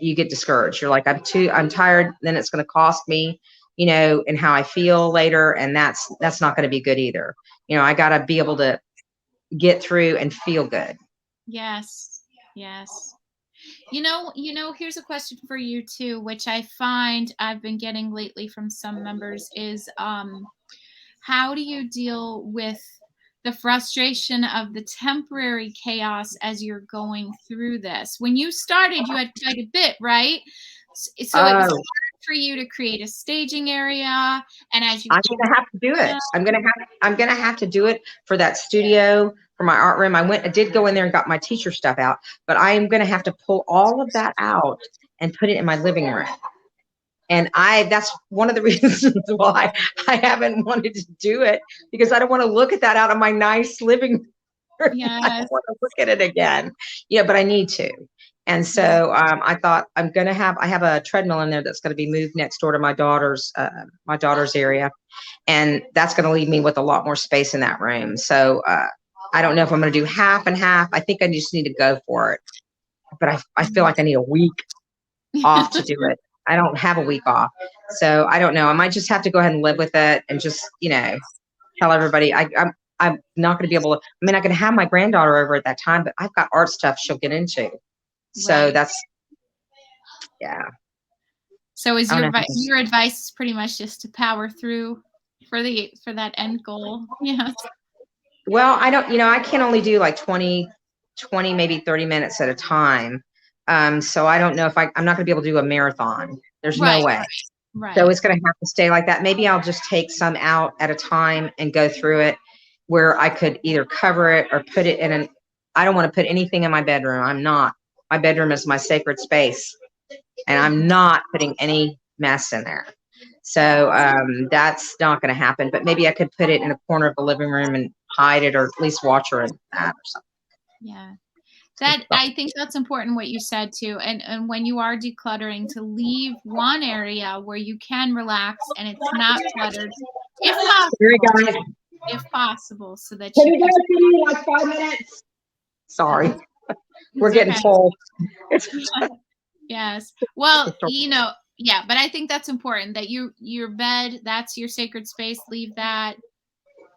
you get discouraged. You're like, I'm tired. Then it's going to cost me, and how I feel later. And that's not going to be good either. I got to be able to get through and feel good.
Yes. Here's a question for you too, which I find I've been getting lately from some members is, how do you deal with the frustration of the temporary chaos as you're going through this? When you started, you had quite a bit, right? So it was hard for you to create a staging area, and as you
I'm gonna have to do it. I'm gonna have to do it for that studio, for my art room. I did go in there and got my teacher stuff out, but I am gonna have to pull all of that out and put it in my living room. And that's one of the reasons why I haven't wanted to do it, because I don't want to look at that out of my nice living room.
Yes.
I don't want to look at it again. Yeah, but I need to. And so I thought I have a treadmill in there that's going to be moved next door to my daughter's area. And that's going to leave me with a lot more space in that room. So I don't know if I'm going to do half and half. I think I just need to go for it. But I feel like I need a week off to do it. I don't have a week off. So I don't know. I might just have to go ahead and live with it and just, tell everybody I'm not going to be able to. I mean, I can have my granddaughter over at that time, but I've got art stuff she'll get into. So
Right.
yeah.
So is your advice is pretty much just to power through for that end goal? Yes.
Well, I don't, I can only do like 20, maybe 30 minutes at a time. So I don't know if I'm not going to be able to do a marathon. There's no way.
Right.
So it's going to have to stay like that. Maybe I'll just take some out at a time and go through it, where I could either cover it or put it in I don't want to put anything in my bedroom. My bedroom is my sacred space, and I'm not putting any mess in there. So that's not going to happen. But maybe I could put it in a corner of the living room and hide it, or at least watch her in that or something.
Yeah. I think that's important what you said too. And when you are decluttering, to leave one area where you can relax and it's not cluttered, if possible, so that
you guys give me like 5 minutes? Sorry. We're getting full.
Yes. Well, yeah, but I think that's important, that your bed, that's your sacred space. Leave that.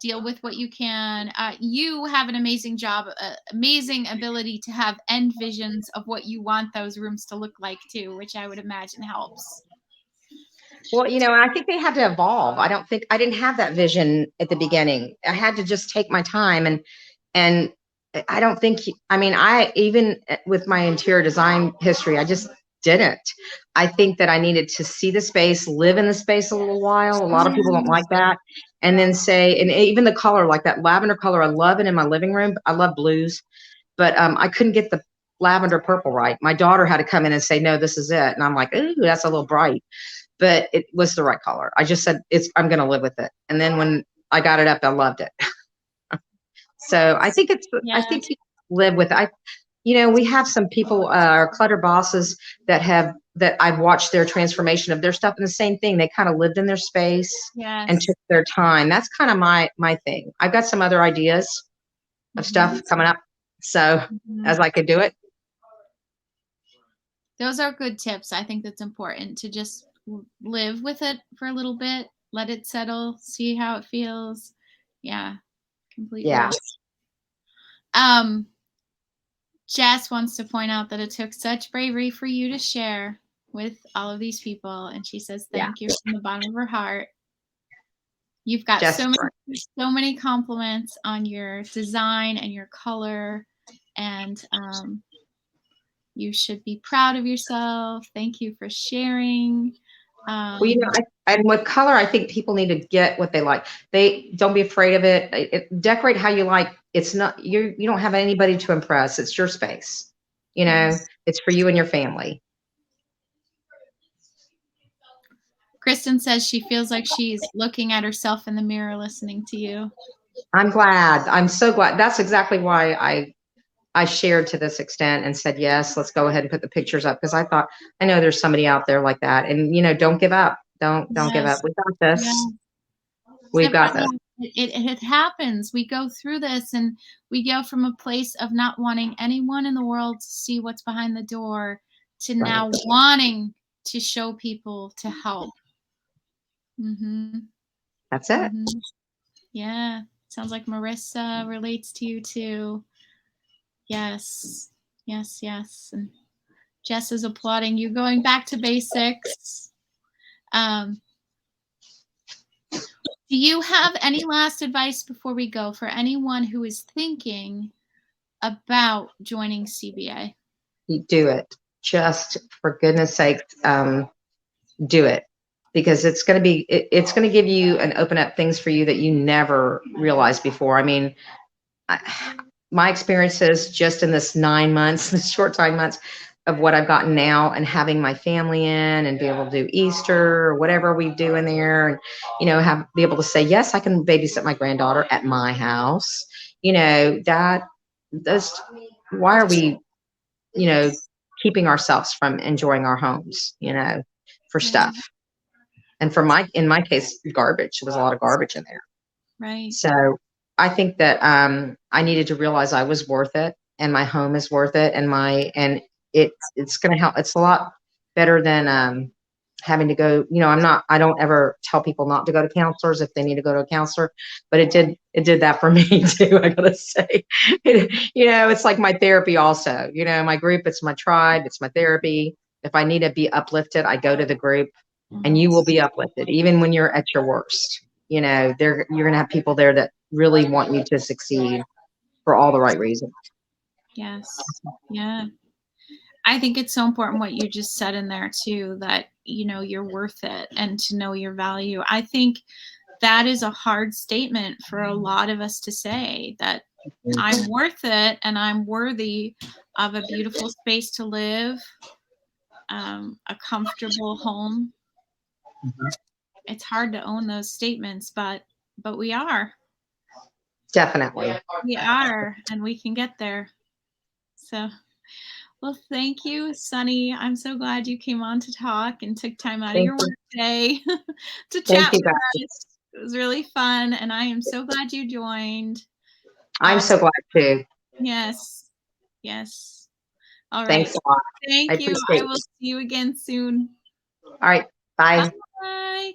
Deal with what you can. You have an amazing job, amazing ability to have end visions of what you want those rooms to look like too, which I would imagine helps.
Well, I think they had to evolve. I didn't have that vision at the beginning. I had to just take my time, and I don't think, I even with my interior design history, I just didn't. I think that I needed to see the space, live in the space a little while. A lot of people don't like that. And then and even the color, like that lavender color, I love it in my living room. I love blues, but I couldn't get the lavender purple right. My daughter had to come in and say, no, this is it. And I'm like, ooh, that's a little bright, but it was the right color. I just said, I'm going to live with it. And then when I got it up, I loved it. So I think I think you live with it. We have some people, our clutter bosses that I've watched their transformation of their stuff, and the same thing. They kind of lived in their space and took their time. That's kind of my thing. I've got some other ideas of stuff coming up. So as I could do it.
Those are good tips. I think that's important, to just live with it for a little bit, let it settle, see how it feels. Yeah, completely.
Yeah.
Jess wants to point out that it took such bravery for you to share with all of these people, and she says thank you from the bottom of her heart. You've got so many compliments on your design and your color, and you should be proud of yourself. Thank you for sharing.
Well, and with color, I think people need to get what they like. They don't be afraid of it. Decorate how you like. It's not, you don't have anybody to impress. It's your space. It's for you and your family.
Kristen says she feels like she's looking at herself in the mirror, listening to you.
I'm glad. I'm so glad. That's exactly why I shared to this extent and said, yes, let's go ahead and put the pictures up. Because I know there's somebody out there like that. And, don't give up. Don't give up. We got this. Yeah. We've got this.
It happens. We go through this, and we go from a place of not wanting anyone in the world to see what's behind the door to now wanting to show people, to help.
That's it.
Yeah. Sounds like Marissa relates to you too. Yes. And Jess is applauding you going back to basics. Do you have any last advice before we go for anyone who is thinking about joining CBA?
You do it. Just for goodness sake, do it, because it's going to give you and open up things for you that you never realized before. My experiences just in this 9 months, this short 9 months, of what I've gotten now, and having my family in and be able to do Easter or whatever we do in there, and be able to say, yes, I can babysit my granddaughter at my house. That's why are we, keeping ourselves from enjoying our homes, for
Right.
stuff. And in my case, garbage. There was a lot of garbage in there.
Right.
So I think that I needed to realize I was worth it, and my home is worth it, and it's going to help. It's a lot better than having to go. I don't ever tell people not to go to counselors if they need to go to a counselor, but it did that for me too. I gotta say, it's like my therapy also. My group, it's my tribe, it's my therapy. If I need to be uplifted, I go to the group, and you will be uplifted even when you're at your worst. You're going to have people there that really want you to succeed for all the right reasons.
Yes. Yeah. I think it's so important what you just said in there too, that, you're worth it, and to know your value. I think that is a hard statement for a lot of us to say, that I'm worth it and I'm worthy of a beautiful space to live, a comfortable home. It's hard to own those statements, but we are.
Definitely.
We are, and we can get there. So, well, thank you, Sunnie. I'm so glad you came on to talk and took time out of your work day to chat with us. It was really fun, and I am so glad you joined.
I'm so glad too.
Yes. Yes. All right.
Thanks a lot.
Thank you. I will see you again soon.
All right. Bye.
Bye.